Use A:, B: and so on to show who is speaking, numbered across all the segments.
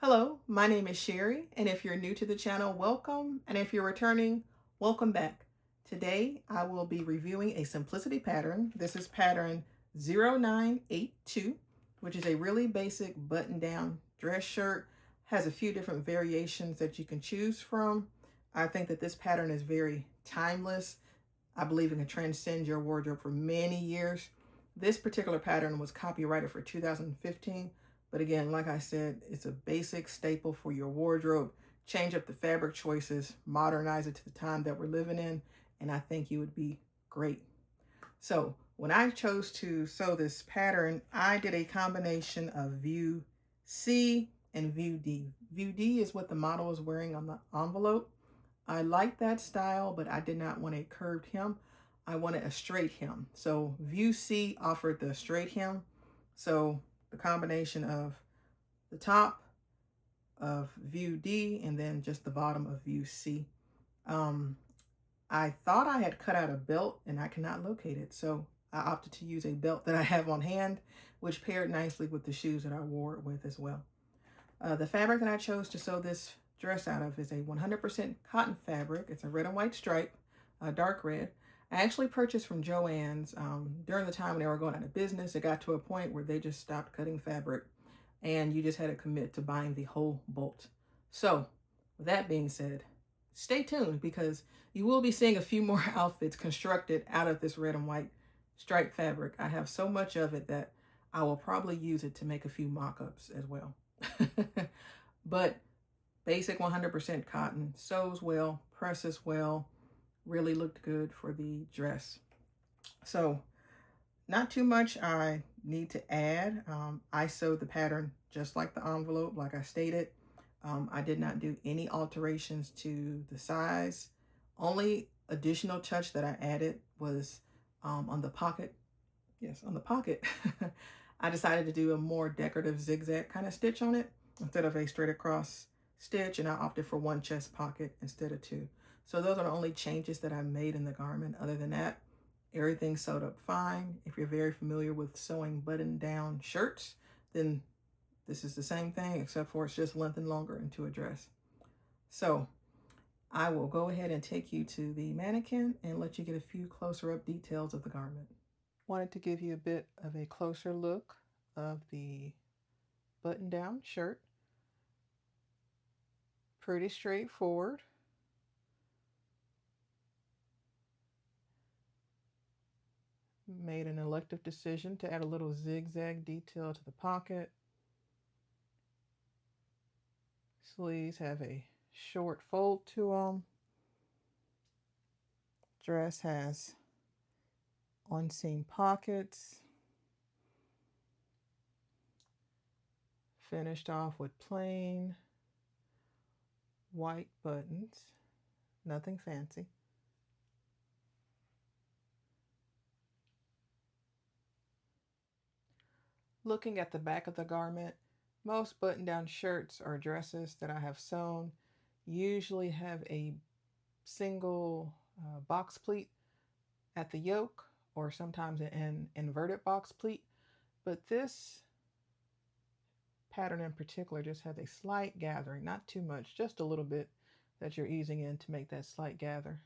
A: Hello, my name is Sherry, and if you're new to the channel, welcome, and if you're returning, welcome back. Today, I will be reviewing a simplicity pattern. This is pattern 0982, which is a really basic button-down dress shirt. Has a few different variations that you can choose from. I think that this pattern is very timeless. I believe it can transcend your wardrobe for many years. This particular pattern was copyrighted for 2015. But again, like I said, it's a basic staple for your wardrobe. Change up the fabric choices, modernize it to the time that we're living in, and I think you would be great. So when I chose to sew this pattern, I did a combination of view C and view D. View D is what the model is wearing on the envelope. I like that style, but I did not want a curved hem. I wanted a straight hem. So view C offered the straight hem. So the combination of the top of view D and then just the bottom of view C. I thought I had cut out a belt and I cannot locate it. So I opted to use a belt that I have on hand, which paired nicely with the shoes that I wore it with as well. The fabric that I chose to sew this dress out of is a 100% cotton fabric. It's a red and white stripe, dark red. I actually purchased from Joann's during the time when they were going out of business. It got to a point where they just stopped cutting fabric and you just had to commit to buying the whole bolt. So with that being said, stay tuned because you will be seeing a few more outfits constructed out of this red and white striped fabric. I have so much of it that I will probably use it to make a few mock-ups as well. But basic 100% cotton, sews well, presses well, really looked good for the dress. So not too much I need to add. I sewed the pattern just like the envelope, like I stated. I did not do any alterations to the size. Only additional touch that I added was on the pocket. Yes, on the pocket. I decided to do a more decorative zigzag kind of stitch on it instead of a straight across stitch, and I opted for one chest pocket instead of two. So those are the only changes that I made in the garment. Other than that, everything sewed up fine. If you're very familiar with sewing button-down shirts, then this is the same thing, except for it's just lengthened longer into a dress. So I will go ahead and take you to the mannequin and let you get a few closer up details of the garment. Wanted to give you a bit of a closer look of the button-down shirt. Pretty straightforward. Made an elective decision to add a little zigzag detail to the pocket. Sleeves have a short fold to them. Dress has on-seam pockets. Finished off with plain white buttons. Nothing fancy. Looking at the back of the garment, most button-down shirts or dresses that I have sewn usually have a single box pleat at the yoke, or sometimes an inverted box pleat. But this pattern in particular just has a slight gathering, not too much, just a little bit that you're easing in to make that slight gather.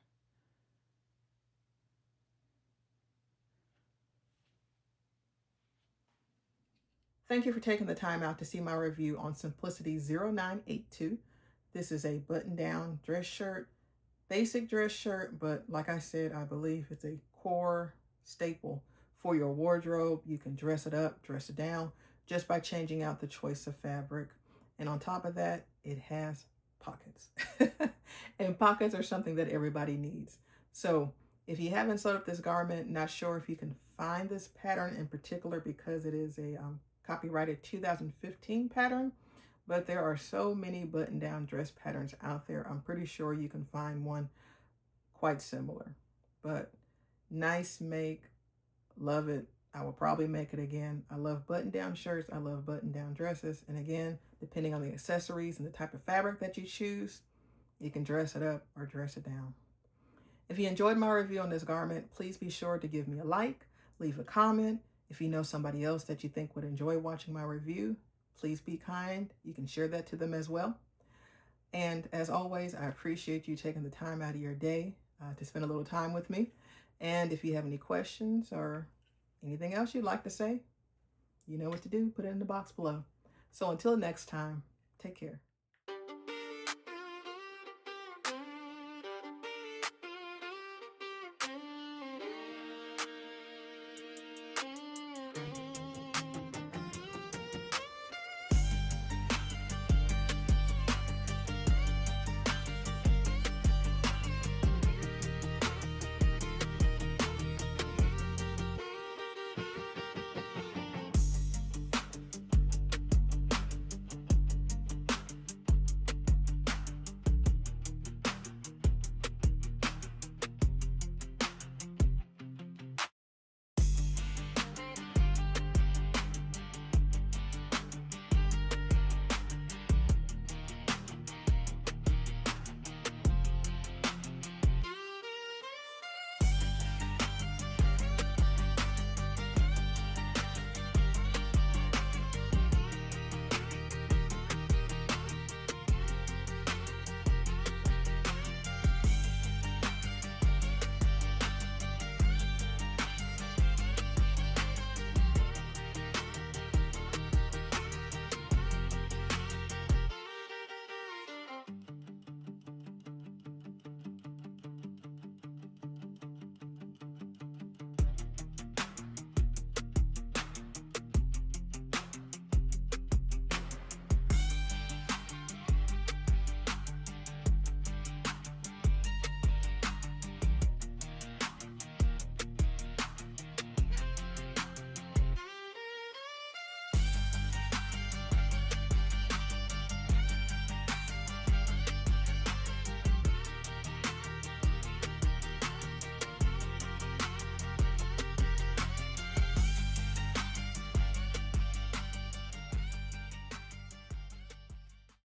A: Thank you for taking the time out to see my review on Simplicity 0982. This is a button-down dress shirt, basic dress shirt, but like I said, I believe it's a core staple for your wardrobe. You can dress it up, dress it down, just by changing out the choice of fabric. And on top of that, it has pockets. And pockets are something that everybody needs. So if you haven't sewed up this garment, not sure if you can find this pattern in particular because it is a copyrighted 2015 pattern, but there are so many button-down dress patterns out there. I'm pretty sure you can find one quite similar, but nice make, love it. I will probably make it again. I love button-down shirts. I love button-down dresses. And again, depending on the accessories and the type of fabric that you choose, you can dress it up or dress it down. If you enjoyed my review on this garment, please be sure to give me a like, leave a comment. If you know somebody else that you think would enjoy watching my review, please be kind. You can share that to them as well. And as always, I appreciate you taking the time out of your day to spend a little time with me. And if you have any questions or anything else you'd like to say, you know what to do. Put it in the box below. So until next time, take care.